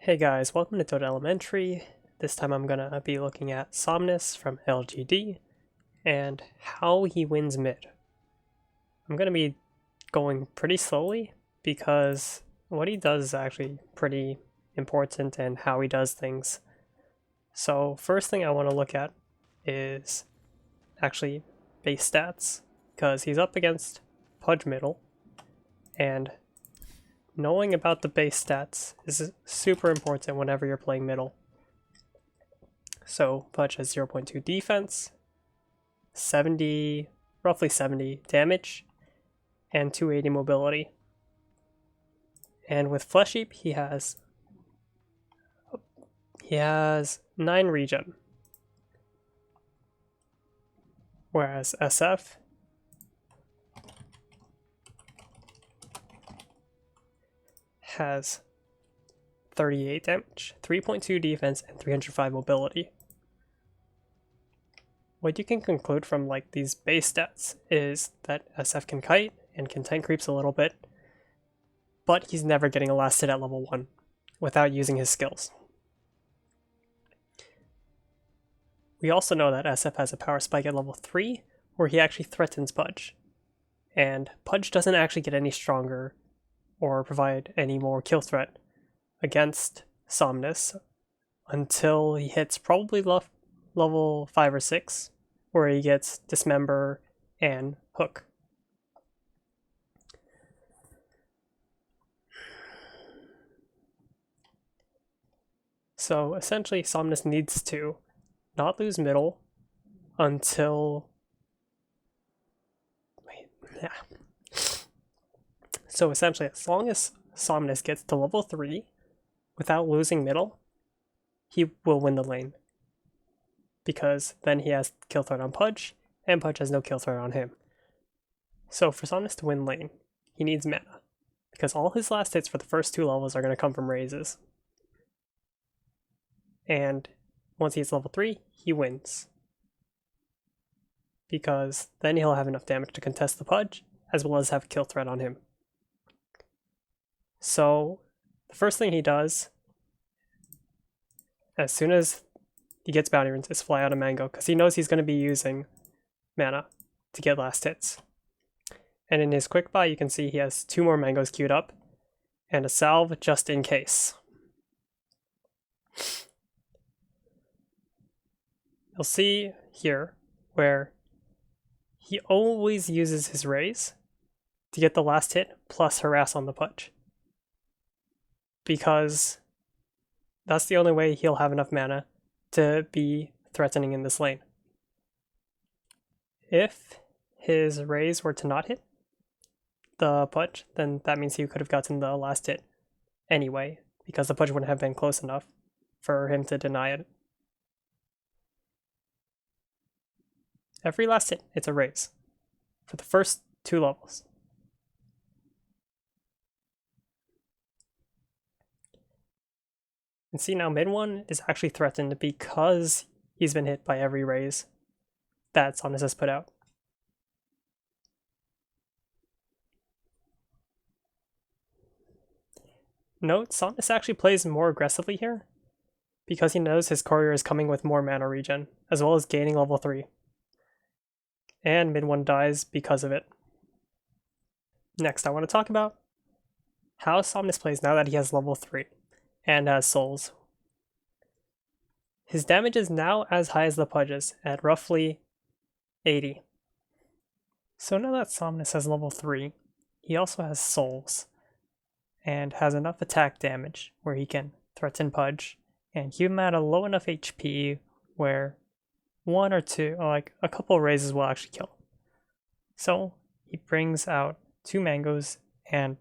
Hey guys, welcome to Dota Elementary. This time I'm gonna be looking at Somnus from LGD and how he wins mid. I'm gonna be going pretty slowly because what he does is actually pretty important and how he does things. So first thing I want to look at is actually base stats because he's up against Pudge middle, and knowing about the base stats is super important whenever you're playing middle. So Pudge has 0.2 defense, 70, roughly 70 damage, and 280 mobility. And with Flesh Heap, he has 9 regen, whereas SF has 38 damage, 3.2 defense, and 305 mobility. What you can conclude from these base stats is that SF can kite and can tank creeps a little bit, but he's never getting a last hit at level 1 without using his skills. We also know that SF has a power spike at level 3 where he actually threatens Pudge, and Pudge doesn't actually get any stronger or provide any more kill threat against Somnus until he hits probably level 5 or 6, where he gets Dismember and Hook. So essentially Somnus needs to not lose middle until... So essentially, as long as Somnus gets to level 3 without losing middle, he will win the lane. Because then he has kill threat on Pudge, and Pudge has no kill threat on him. So for Somnus to win lane, he needs mana, because all his last hits for the first 2 levels are going to come from raises. And once he hits level 3, he wins. Because then he'll have enough damage to contest the Pudge, as well as have kill threat on him. So the first thing he does, as soon as he gets bounty runes, is fly out a mango, because he knows he's going to be using mana to get last hits. And in his quick buy, you can see he has 2 more mangoes queued up, and a salve just in case. You'll see here where he always uses his raise to get the last hit plus harass on the Pudge, because that's the only way he'll have enough mana to be threatening in this lane. If his raise were to not hit the Pudge, then that means he could have gotten the last hit anyway, because the Pudge wouldn't have been close enough for him to deny it. Every last hit, it's a raise for the first 2 levels. And see, now mid 1 is actually threatened because he's been hit by every raise that Somnus has put out. Note, Somnus actually plays more aggressively here because he knows his courier is coming with more mana regen, as well as gaining level 3. And mid 1 dies because of it. Next, I want to talk about how Somnus plays now that he has level 3 and has souls. His damage is now as high as the Pudge's at roughly 80. So now that Somnus has level 3, he also has souls and has enough attack damage where he can threaten Pudge and keep him at a low enough HP where 1 or 2, or a couple of raises will actually kill him. So he brings out 2 mangoes and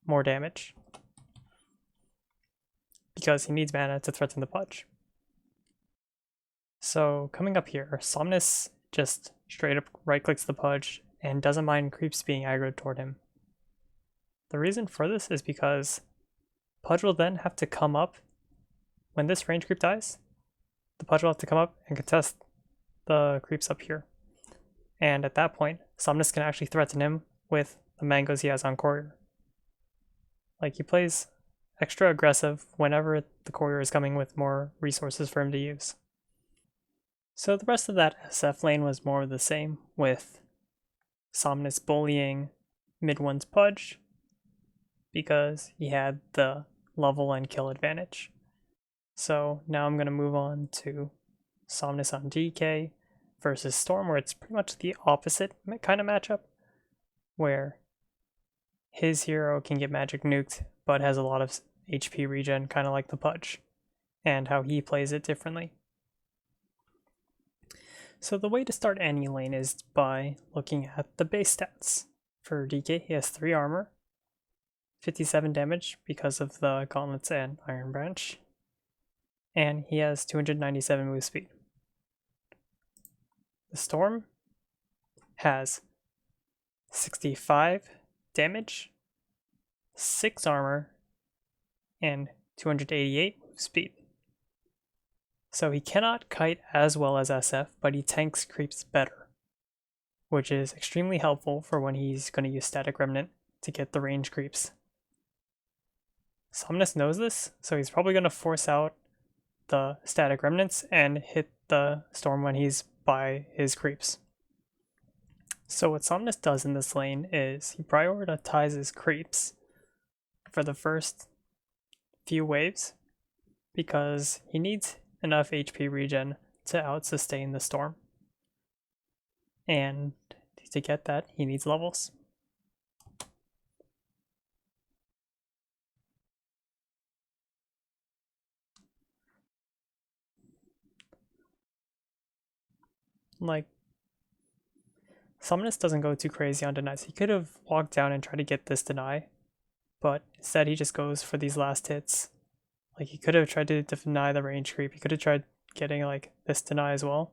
more damage, because he needs mana to threaten the Pudge. So coming up here, Somnus just straight up right clicks the Pudge and doesn't mind creeps being aggroed toward him. The reason for this is because Pudge will then have to come up, when this range creep dies, the Pudge will have to come up and contest the creeps up here. And at that point, Somnus can actually threaten him with the mangoes he has on courier. He plays extra aggressive whenever the courier is coming with more resources for him to use. So the rest of that SF lane was more of the same, with Somnus bullying mid one's Pudge because he had the level and kill advantage. So now I'm going to move on to Somnus on DK versus Storm, where it's pretty much the opposite kind of matchup, where his hero can get magic nuked but has a lot of HP regen, kind of like the Pudge, and how he plays it differently. So the way to start any lane is by looking at the base stats. For DK, he has 3 armor, 57 damage because of the gauntlets and Iron Branch, and he has 297 move speed. The Storm has 65 damage, 6 armor, and 288 move speed. So he cannot kite as well as SF, but he tanks creeps better, which is extremely helpful for when he's going to use Static Remnant to get the range creeps. Somnus knows this, so he's probably going to force out the Static Remnants and hit the Storm when he's by his creeps. So what Somnus does in this lane is he prioritizes creeps for the first few waves because he needs enough HP regen to out-sustain the Storm. And to get that, he needs levels. Like, Somnus doesn't go too crazy on denies. He could have walked down and tried to get this deny, but instead he just goes for these last hits. Like, he could have tried to deny the range creep. He could have tried getting like this deny as well.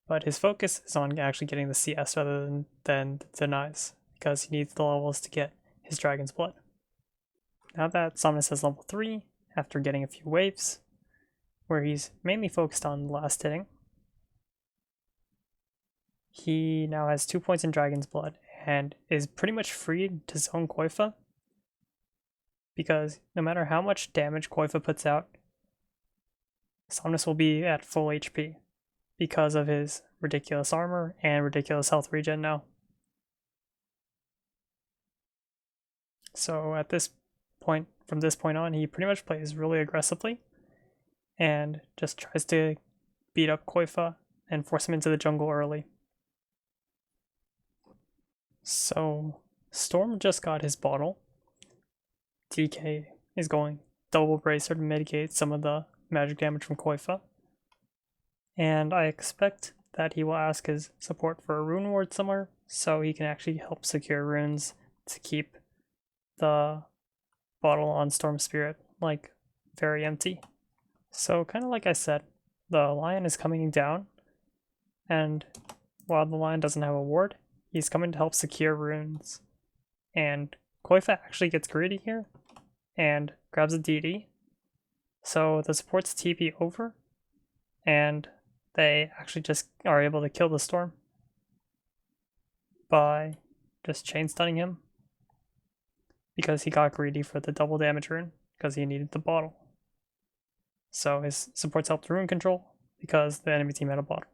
But his focus is on actually getting the CS rather than the denies, because he needs the levels to get his Dragon's Blood. Now that Somnus has level 3, after getting a few waves, where he's mainly focused on the last hitting, he now has 2 points in Dragon's Blood and is pretty much free to zone Koifa, because no matter how much damage Koifa puts out, Somnus will be at full HP because of his ridiculous armor and ridiculous health regen now. So at this point, from this point on, he pretty much plays really aggressively and just tries to beat up Koifa and force him into the jungle early. So Storm just got his bottle. DK is going double bracer to mitigate some of the magic damage from Koifa. And I expect that he will ask his support for a rune ward somewhere, so he can actually help secure runes to keep the bottle on Storm Spirit like very empty. So kind of like I said, the lion is coming down, and while the lion doesn't have a ward, he's coming to help secure runes. And Koifa actually gets greedy here and grabs a DD. So the supports TP over, and they actually just are able to kill the Storm by just chain stunning him because he got greedy for the double damage rune because he needed the bottle. So his supports helped rune control because the enemy team had a bottle.